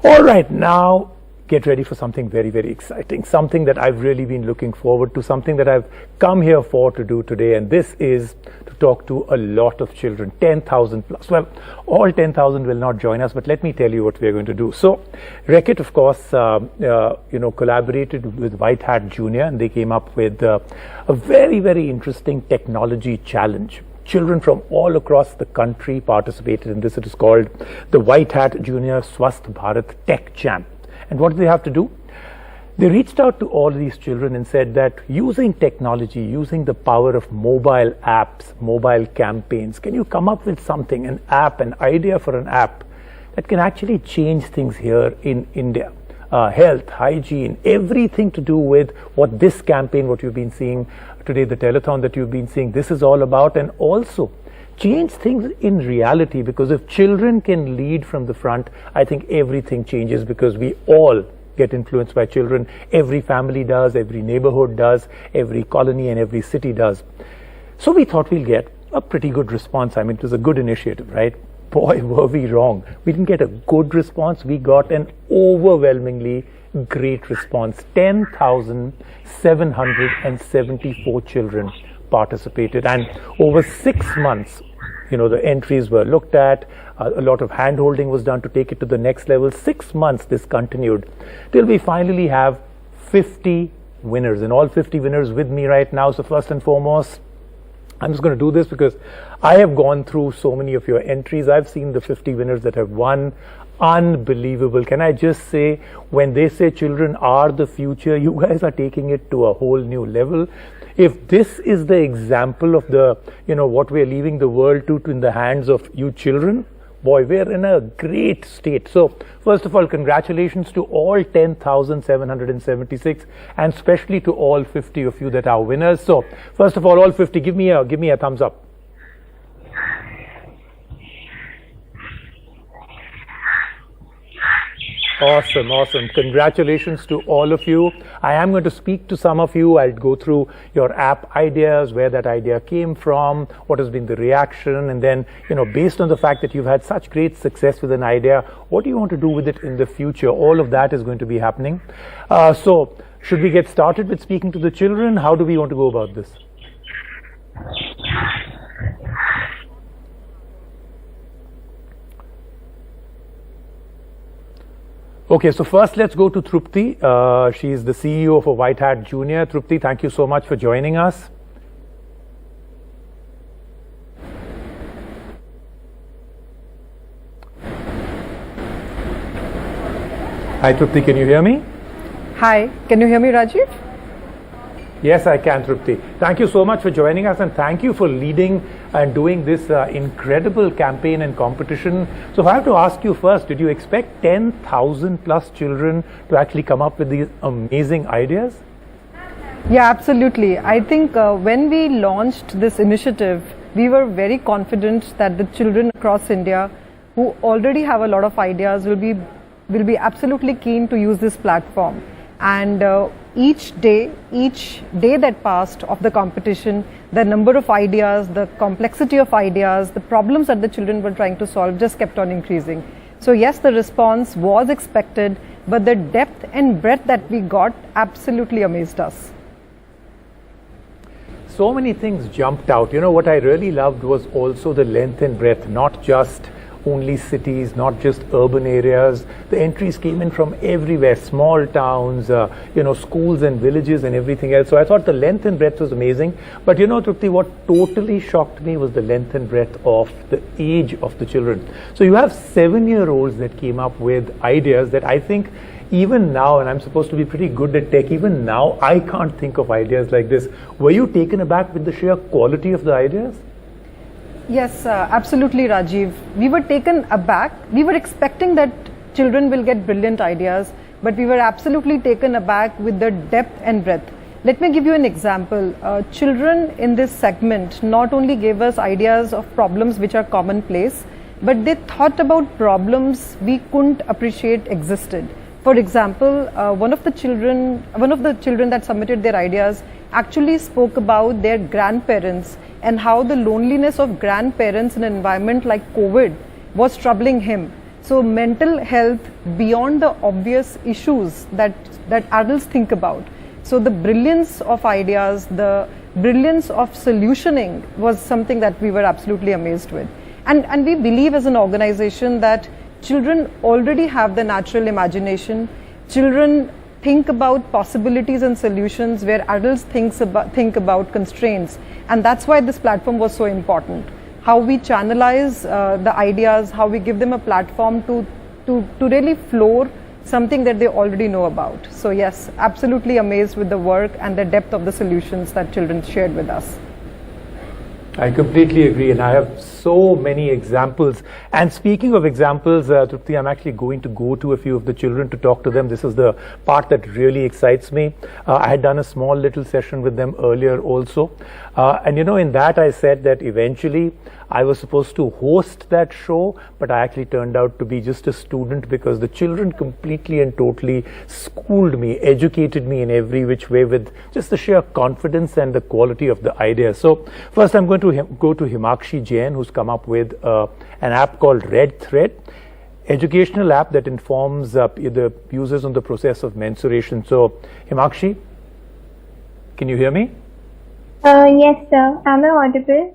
All right, now get ready for something very, very exciting, something that I've really been looking forward to, something that I've come here for to do today, and this is to talk to a lot of children, 10,000 plus. Well, all 10,000 will not join us, but let me tell you what we're going to do. So, Reckitt, of course, collaborated with White Hat Junior, and they came up with a very, very interesting technology challenge. Children from all across the country participated in this. It is called the White Hat Junior Swasth Bharat Tech Champ. And what did they have to do? They reached out to all these children and said that using technology, using the power of mobile apps, mobile campaigns, can you come up with something, an app, an idea for an app that can actually change things here in India? Health, hygiene, everything to do with what this campaign, what you've been seeing today, the telethon that you've been seeing, this is all about, and also change things in reality, because if children can lead from the front, I think everything changes, because we all get influenced by children. Every family does, every neighborhood does, every colony and every city does. So we thought we'll get a pretty good response. I mean, it was a good initiative, right? Boy, were we wrong. We didn't get a good response. We got an overwhelmingly great response. 10,774 children participated, and over 6 months, the entries were looked at, a lot of hand holding was done to take it to the next level. 6 months this continued till we finally have 50 winners, and all 50 winners with me right now. So first and foremost, I'm just going to do this because I have gone through so many of your entries. I've seen the 50 winners that have won. Unbelievable. Can I just say, when they say children are the future, you guys are taking it to a whole new level. If this is the example of the, what we're leaving the world to in the hands of you children, boy, we're in a great state. So, first of all, congratulations to all 10,776, and especially to all 50 of you that are winners. So, first of all 50, give me a thumbs up. Awesome, awesome. Congratulations to all of you. I am going to speak to some of you. I'll go through your app ideas, where that idea came from, what has been the reaction, and then, based on the fact that you've had such great success with an idea, what do you want to do with it in the future? All of that is going to be happening. So, should we get started with speaking to the children? How do we want to go about this? Okay, so first let's go to Trupti. She is the CEO of a White Hat Junior. Trupti, thank you so much for joining us. Hi Trupti, can you hear me? Hi, can you hear me, Rajiv? Yes, I can, Trupti. Thank you so much for joining us, and thank you for leading and doing this incredible campaign and competition. So if I have to ask you first, did you expect 10,000 plus children to actually come up with these amazing ideas? Yeah, absolutely. I think when we launched this initiative, we were very confident that the children across India who already have a lot of ideas will be absolutely keen to use this platform. And each day that passed of the competition, the number of ideas, the complexity of ideas, the problems that the children were trying to solve just kept on increasing. So yes, the response was expected, but the depth and breadth that we got absolutely amazed us. So many things jumped out. What I really loved was also the length and breadth, not just only cities, not just urban areas. The entries came in from everywhere, small towns, schools and villages and everything else. So I thought the length and breadth was amazing. But Trupti, what totally shocked me was the length and breadth of the age of the children. So you have 7-year-olds that came up with ideas that I think even now, and I'm supposed to be pretty good at tech, even now I can't think of ideas like this. Were you taken aback with the sheer quality of the ideas? Yes, absolutely, Rajiv. We were taken aback. We were expecting that children will get brilliant ideas, but we were absolutely taken aback with the depth and breadth. Let me give you an example. Children in this segment not only gave us ideas of problems which are commonplace, but they thought about problems we couldn't appreciate existed. For example, one of the children that submitted their ideas actually spoke about their grandparents and how the loneliness of grandparents in an environment like COVID was troubling him. So mental health beyond the obvious issues that adults think about. So the brilliance of ideas, the brilliance of solutioning was something that we were absolutely amazed with. And we believe as an organization that children already have the natural imagination. Children think about possibilities and solutions where adults think about constraints. And that's why this platform was so important. How we channelize the ideas, how we give them a platform to really floor something that they already know about. So yes, absolutely amazed with the work and the depth of the solutions that children shared with us. I completely agree, and I have so many examples. And speaking of examples, Trupti, I'm actually going to go to a few of the children to talk to them. This is the part that really excites me. I had done a small little session with them earlier also. And in that I said that eventually I was supposed to host that show, but I actually turned out to be just a student because the children completely and totally schooled me, educated me in every which way with just the sheer confidence and the quality of the idea. So first I'm going to go to Himakshi Jain, who's come up with an app called Red Thread, educational app that informs the users on the process of menstruation. So Himakshi, can you hear me? Yes, sir. Am I audible?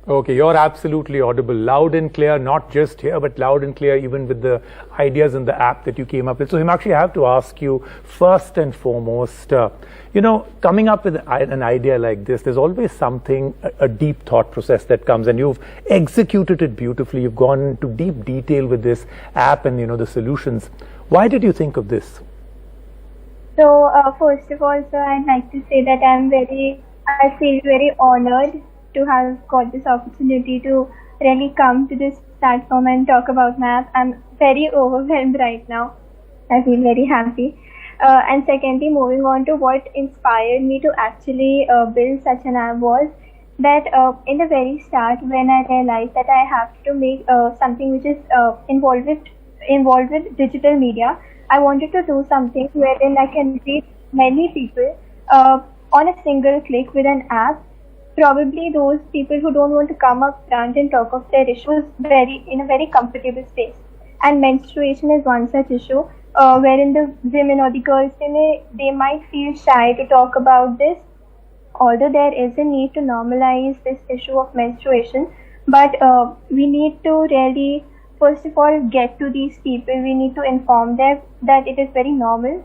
Okay, you're absolutely audible, loud and clear, not just here, but loud and clear even with the ideas in the app that you came up with. So Himakshi, I have to ask you, first and foremost, coming up with an idea like this, there's always something, a deep thought process that comes, and you've executed it beautifully. You've gone into deep detail with this app and, the solutions. Why did you think of this? So, first of all, sir, I'd like to say that I feel very honored to have got this opportunity to really come to this platform and talk about my app. I'm very overwhelmed right now. I feel very happy. And secondly, moving on to what inspired me to actually build such an app was that in the very start, when I realized that I have to make something which is involved with digital media, I wanted to do something wherein I can reach many people on a single click with an app. Probably those people who don't want to come up front and talk of their issues in a very comfortable space. And menstruation is one such issue wherein the women or the girls, they might feel shy to talk about this. Although there is a need to normalize this issue of menstruation, but we need to really, first of all, get to these people. We need to inform them that it is very normal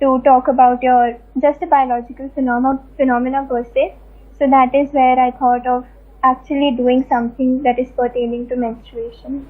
to talk about just a biological phenomena per se. So that is where I thought of actually doing something that is pertaining to menstruation.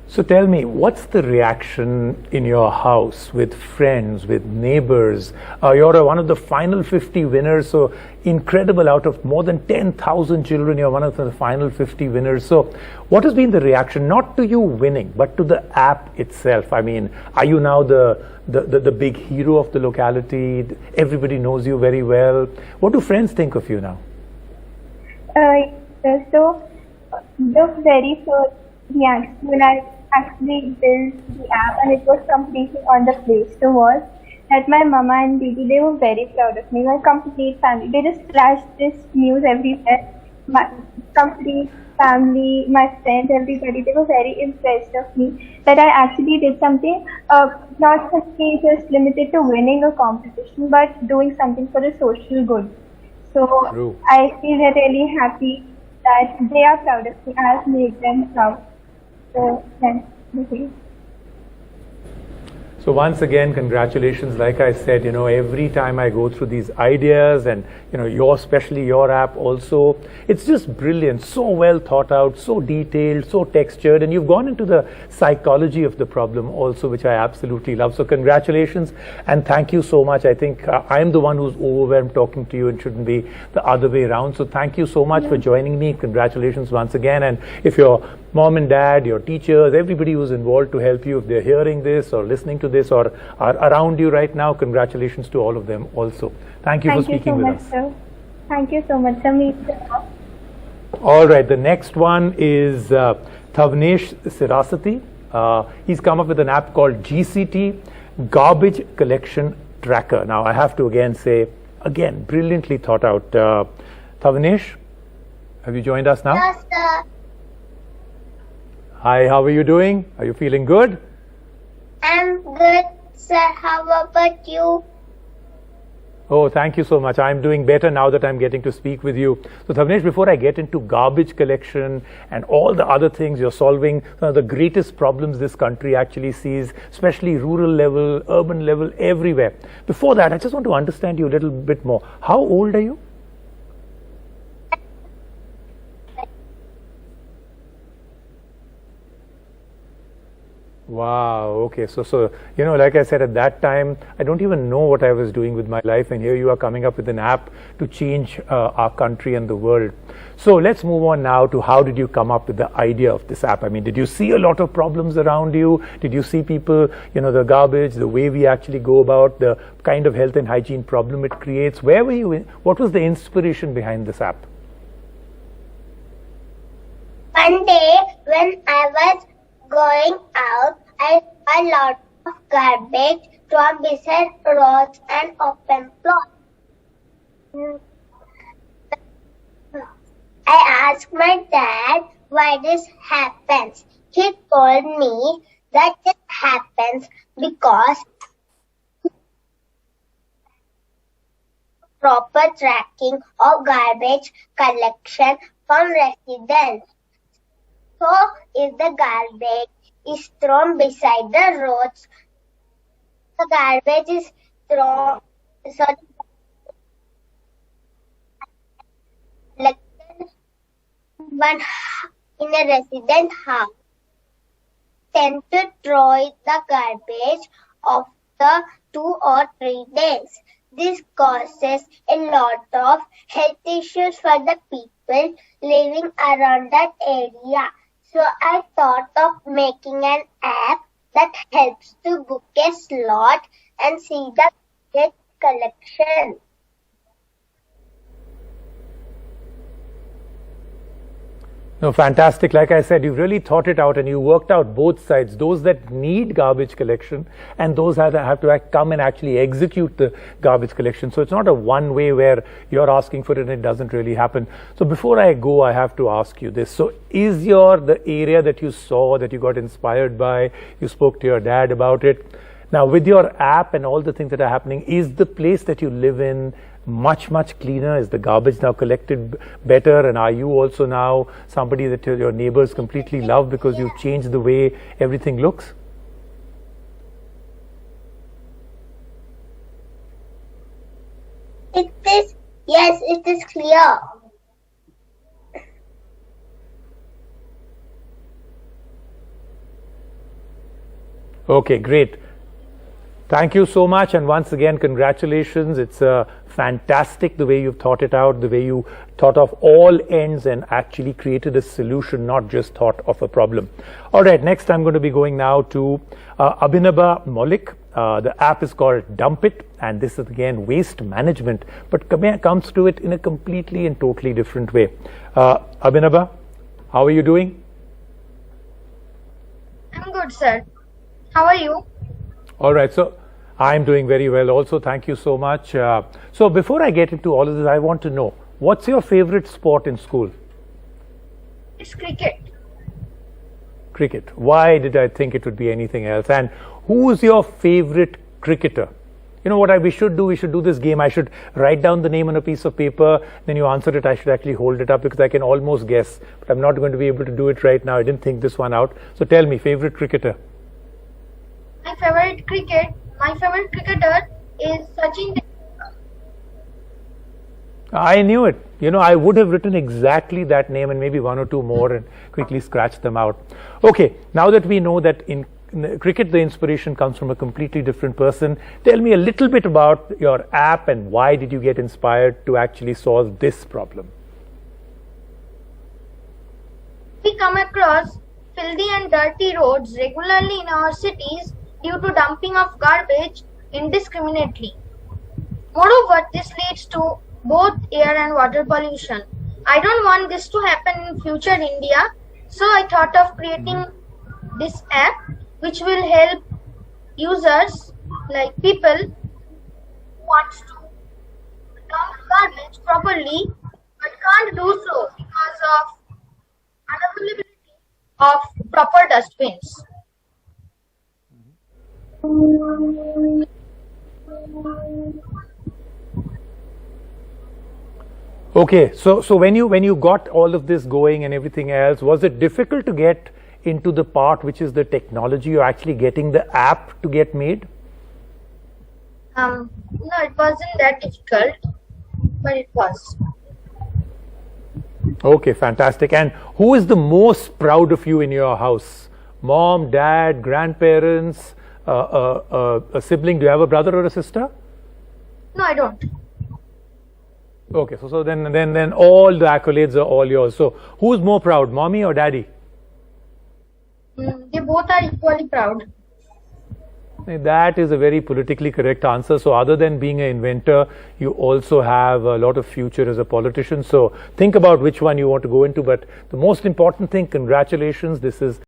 So tell me, what's the reaction in your house with friends, with neighbors? You're one of the final 50 winners, so incredible. Out of more than 10,000 children, you're one of the final 50 winners. So what has been the reaction, not to you winning, but to the app itself? I mean, are you now the big hero of the locality? Everybody knows you very well. What do friends think of you now? So the very first reaction when I actually built the app, and it was completely on the Play Store, was that my mama and Didi, they were very proud of me. My complete family, they just flashed this news everywhere. My complete family, my friends, everybody, they were very impressed of me that I actually did something not simply just limited to winning a competition, but doing something for the social good. So True. I feel really happy that they are proud of me. I have made them proud. So that's the thing. So once again, congratulations. Like I said, every time I go through these ideas and, especially your app also, it's just brilliant, so well thought out, so detailed, so textured, and you've gone into the psychology of the problem also, which I absolutely love. So congratulations and thank you so much. I think I'm the one who's overwhelmed talking to you. It shouldn't be the other way around. So thank you so much for joining me. Congratulations once again. And if your mom and dad, your teachers, everybody who's involved to help you, if they're hearing this or listening to this or are around you right now, congratulations to all of them also. Thank you for speaking with us. Sir. Thank you so much, sir. All right, the next one is Thavnesh Sirasati. He's come up with an app called GCT, Garbage Collection Tracker. Now, I have to again say, brilliantly thought out. Thavnesh, have you joined us now? Yes, sir. Hi, how are you doing? Are you feeling good? I'm good, sir. How about you? Oh, thank you so much. I'm doing better now that I'm getting to speak with you. So, Thavnesh, before I get into garbage collection and all the other things you're solving, some of the greatest problems this country actually sees, especially rural level, urban level, everywhere. Before that, I just want to understand you a little bit more. How old are you? Wow, okay. So, like I said, at that time, I don't even know what I was doing with my life, and here you are coming up with an app to change our country and the world. So, let's move on now to how did you come up with the idea of this app? I mean, did you see a lot of problems around you? Did you see people, the garbage, the way we actually go about, the kind of health and hygiene problem it creates? Where were you in? What was the inspiration behind this app? One day when I was going out, I saw a lot of garbage thrown beside roads and open plots. I asked my dad why this happens. He told me that it happens because proper tracking of garbage collection from residents. So, if the garbage is thrown beside the roads, the garbage is thrown one in a resident house, tend to throw the garbage after 2 or 3 days. This causes a lot of health issues for the people living around that area. So I thought of making an app that helps to book a slot and see the garbage collection. No, fantastic. Like I said, you've really thought it out and you worked out both sides, those that need garbage collection and those that have to come and actually execute the garbage collection. So it's not a one way where you're asking for it and it doesn't really happen. So before I go, I have to ask you this. So is the area that you saw, that you got inspired by, you spoke to your dad about it. Now with your app and all the things that are happening, is the place that you live in much cleaner? Is the garbage now collected better? And are you also now somebody that your neighbors completely love because you've changed the way everything looks? Yes, it is clear. Okay, great. Thank you so much, and once again, congratulations. It's fantastic the way you've thought it out, the way you thought of all ends and actually created a solution, not just thought of a problem. All right, next I'm going to be going now to Abhinaba Maulik. The app is called Dump It, and this is again waste management, but comes to it in a completely and totally different way. Abhinaba, how are you doing? I'm good, sir. How are you? All right, so I'm doing very well also. Thank you so much. So before I get into all of this, I want to know, what's your favorite sport in school? It's cricket. Cricket. Why did I think it would be anything else? And who's your favorite cricketer? You know what we should do? We should do this game. I should write down the name on a piece of paper, then you answer it. I should actually hold it up because I can almost guess, but I'm not going to be able to do it right now. I didn't think this one out. So tell me, favorite cricketer. My favorite cricketer is Sachin. I knew it. I would have written exactly that name and maybe one or two more and quickly scratched them out. Okay, now that we know that in cricket the inspiration comes from a completely different person, tell me a little bit about your app and why did you get inspired to actually solve this problem? We come across filthy and dirty roads regularly in our cities due to dumping of garbage indiscriminately. Moreover, this leads to both air and water pollution. I don't want this to happen in future India, so I thought of creating this app which will help users, like people who wants to dump garbage properly but can't do so because of unavailability of proper dustbins. Okay, so when you got all of this going and everything else, was it difficult to get into the part which is the technology or actually getting the app to get made? No, it wasn't that difficult, but it was. Okay, fantastic. And who is the most proud of you in your house? Mom, dad, grandparents, a sibling? Do you have a brother or a sister? No, I don't. Okay, so then all the accolades are all yours. So who's more proud, mommy or daddy? They both are equally proud. That is a very politically correct answer. So other than being an inventor, you also have a lot of future as a politician. So think about which one you want to go into. But the most important thing, congratulations. This is